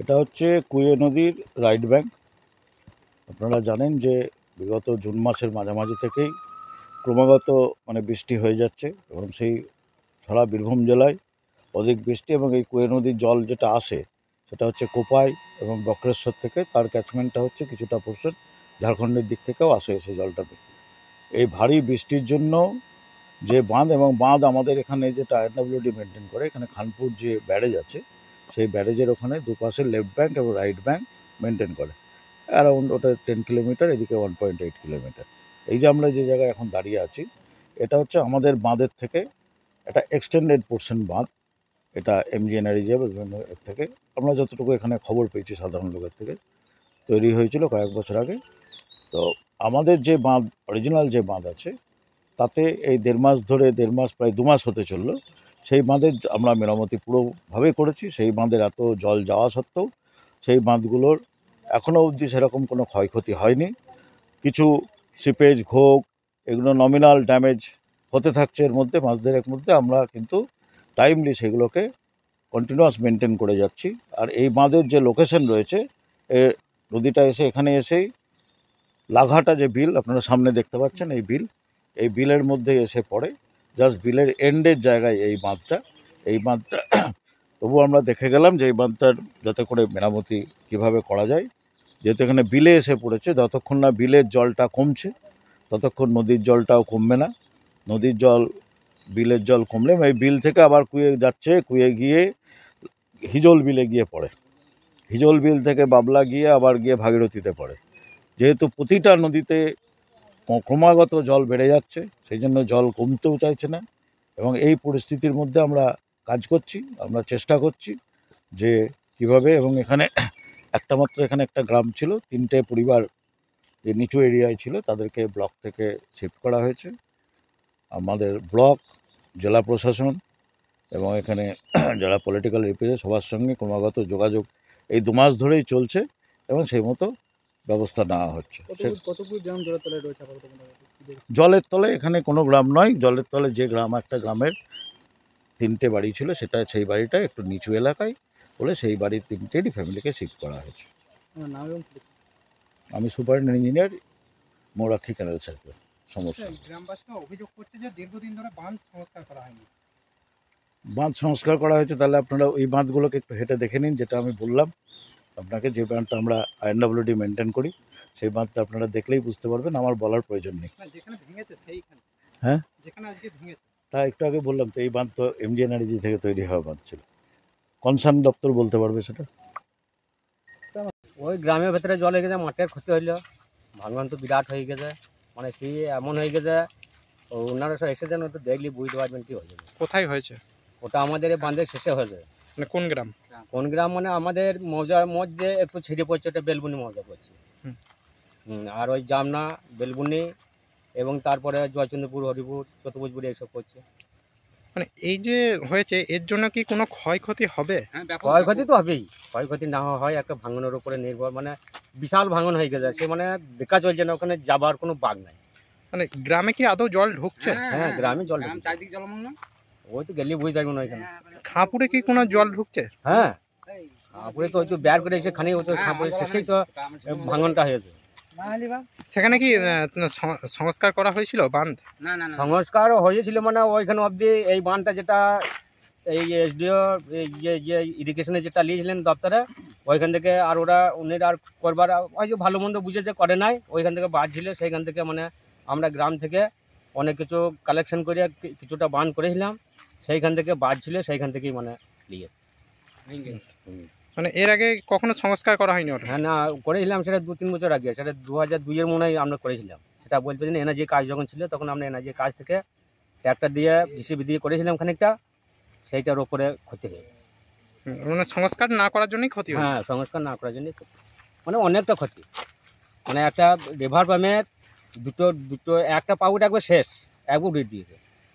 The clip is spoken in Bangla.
এটা হচ্ছে কুয়ে নদীর রাইট ব্যাঙ্ক। আপনারা জানেন যে বিগত জুন মাসের মাঝামাঝি থেকেই ক্রমাগত বৃষ্টি হয়ে যাচ্ছে এবং সেই সারা বীরভূম জেলায় অধিক বৃষ্টি এবং এই কুয়ে নদীর জল যেটা আসে সেটা হচ্ছে কোপাই এবং বক্রেশ্বর থেকে, তার ক্যাচমেন্টটা হচ্ছে কিছুটা পোর্শন ঝাড়খণ্ডের দিক থেকেও আসে এসে জলটা। এই ভারী বৃষ্টির জন্য যে বাঁধ এবং বাঁধ আমাদের এখানে যেটা আইএনডব্লিউডি মেনটেন করে, এখানে খানপুর যে ব্যারেজ আছে সেই ব্যারেজের ওখানে দুপাশে লেফট ব্যাঙ্ক এবং রাইট ব্যাঙ্ক মেনটেন করে। অ্যারাউন্ড ওটা 10 কিলোমিটার, এদিকে 1.8 কিলোমিটার। এই যে আমরা যে জায়গায় এখন দাঁড়িয়ে আছি এটা হচ্ছে আমাদের বাঁধের থেকে একটা এক্সটেন্ডেড পোর্শন বাঁধ। এটা এমজিএনআরইজেড বিভিন্ন এর থেকে আমরা যতটুকু এখানে খবর পেয়েছি সাধারণ লোকের থেকে তৈরি হয়েছিল কয়েক বছর আগে। তো আমাদের যে বাঁধ অরিজিনাল যে বাঁধ আছে তাতে এই দেড় মাস প্রায় 2 মাস হতে চললো, সেই বাঁধের আমরা মেরামতি পুরোভাবে করেছি। সেই বাঁধের এত জল যাওয়া সত্ত্বেও সেই বাঁধগুলোর এখনও অবধি সেরকম কোনো ক্ষয়ক্ষতি হয়নি। কিছু সিপেজ ঘোগ এগুলো নমিনাল ড্যামেজ হতে থাকছে এর মধ্যে, মাস দেড়েক মধ্যে আমরা কিন্তু টাইমলি সেগুলোকে কন্টিনিউয়াস মেনটেন করে যাচ্ছি। আর এই বাঁধের যে লোকেশন রয়েছে, নদীটা এসে এখানে এসেই লাঘাটা যে বিল আপনারা সামনে দেখতে পাচ্ছেন, এই বিলের মধ্যে এসে পড়ে। জাস্ট বিলের এন্ডের জায়গায় এই বাঁধটা তবু আমরা দেখে গেলাম যে এই বাঁধটার যাতে করে মেরামতি কিভাবে করা যায়, যেহেতু এখানে বিলে এসে পড়েছে। যতক্ষণ না বিলের জলটা কমছে ততক্ষণ নদীর জলটাও কমবে না। বিলের জল কমলে এই বিল থেকে আবার কুয়ে যাচ্ছে, কুয়ে গিয়ে হিজল বিলে গিয়ে পড়ে, হিজল বিল থেকে বাবলা গিয়ে আবার গিয়ে ভাগীরথীতে পড়ে। যেহেতু প্রতিটা নদীতে ক্রমাগত জল বেড়ে যাচ্ছে সেই জন্য জল কমতেও চাইছে না এবং এই পরিস্থিতির মধ্যে আমরা কাজ করছি। আমরা চেষ্টা করছি যে কিভাবে, এবং এখানে এখানে একটা গ্রাম ছিল, 3টে পরিবার যে নিচু এরিয়ায় ছিল তাদেরকে ব্লক থেকে শিফট করা হয়েছে। আমাদের ব্লক, জেলা প্রশাসন এবং এখানে যারা পলিটিক্যাল রিপ্রেজেন্ট সবার সঙ্গে ক্রমাগত যোগাযোগ এই 2 মাস ধরেই চলছে এবং সেই মতো ব্যবস্থা নেওয়া হচ্ছে। জলের তলে এখানে কোনো গ্রাম নয়, জলের তলে যে গ্রাম, একটা গ্রামের 3টে বাড়ি ছিল, সেটা সেই বাড়িটা একটু নিচু এলাকায় বলে সেই বাড়ির 3টেরই ফ্যামিলিকে শিফট করা হয়েছে। আমি সুপারিনটেন্ডেন্ট ইঞ্জিনিয়ার, মৌরাক্ষী ক্যানেল সার্কেল। সমস্যা গ্রামবাসীরা অভিযোগ করছে যে দীর্ঘদিন ধরে বাঁধ সংস্কার করা হয়নি। বাঁধ সংস্কার করা হয়েছে, তাহলে আপনারা ওই বাঁধগুলোকে একটু হেঁটে দেখে নিন। যেটা আমি বললাম আপনাকে, যে বাঁধটা আমরা আইএনডব্লিউডি মেনটেন করি সেই বাঁধটা আপনারা দেখলেই বুঝতে পারবেন, আমার বলার প্রয়োজন নেই। যেখানে ভেঙেছে সেইখানে, হ্যাঁ যেখানে আজকে ভেঙেছে তা একটু আগে বললাম তো, এই বাঁধ তো এমজিএনআরইজি থেকে তৈরি হওয়া বাঁধ ছিল। কনসার্ন দপ্তর বলতে পারবে সেটা। ওই গ্রামের ভেতরে জল হয়ে গেছে, মাঠের ক্ষতি হইলো, ভাঙন তো বিরাট হয়ে গেছে, সেই এমন হয়ে গেছে। ওনারা সব এসেছেন, ওটা দেখলি বুঝতে পারবেন কি হয়েছে। কোথায় হয়েছে? ওটা আমাদের এই বাঁধের শেষে হয়েছে। কোন গ্রাম? কোন গ্রাম আমাদের মৌজার মধ্যে একটু ছিঁড়ে পড়ছে, ওটা বেলবুনি মৌজা পড়ছে। আর ওই জামনা, বেলবুনি এবং তারপরে জয়চন্দ্রপুর, হরিপুর, চতুর্ভুজপুর এইসব পড়ছে। এই যে হয়েছে এর জন্য কি কোনো ক্ষয়ক্ষতি হবে? ক্ষয়ক্ষতি তো হবেই, ক্ষয়ক্ষতি না হয় একটা ভাঙনের উপরে নির্ভর, বিশাল ভাঙন হয়ে গেছে। সে দেখা চলছে না, ওখানে যাবার কোনো বাগ নাই। গ্রামে কি আদৌ জল ঢুকছে? হ্যাঁ, গ্রামে জল, চারদিকে জলমগ্ন। ওই তো গেলে বুঝতে পারবো না। এখানে খাপুরে কি কোনো জল ঢুকছে? হ্যাঁ, খাপুরে তো হয়তো বের করে এসে খানি, খাপুরে শেষেই তো ভাঙনটা হয়েছে। সেখানে কি সংস্কার করা হয়েছিল বাঁধ? সংস্কার হয়েছিল ওইখানে অবধি এই বাঁধটা যেটা এই এসডিও যে ইরিগেশনে যেটা নিয়েছিলেন দপ্তরে, ওইখান থেকে আর উনিরা আর করবার হয়তো ভালো মন্দ বুঝেছে, করে নাই। ওইখান থেকে বাঁধ ছিল, সেইখান থেকে আমরা গ্রাম থেকে অনেক কিছু কালেকশন করে কিছুটা বাঁধ করেছিলাম। সেইখান থেকে বাঁধ ছিল, সেইখান থেকেই নিয়েছে। এর আগে কখনো সংস্কার করা হয়নি ওটা? হ্যাঁ, না করেছিলাম, সেটা 2-3 বছর আগে, সেটা 2002-এর মনে হয় আমরা করেছিলাম। সেটা বলতে পারি এনার্জি কাজ যখন ছিল তখন আমরা এনার্জি কাজ থেকে ট্র্যাক্টর দিয়ে জিসিবি দিয়ে করেছিলাম খানিকটা, সেইটার ওপরে ক্ষতি হয়েছে। সংস্কার না করার জন্যই ক্ষতি? হ্যাঁ, সংস্কার না করার জন্যই ক্ষতি, অনেকটা ক্ষতি। একটা রিভার পাম্পের দুটো একটা পাউট একবার শেষ, একবার উড়িয়ে দিয়েছে।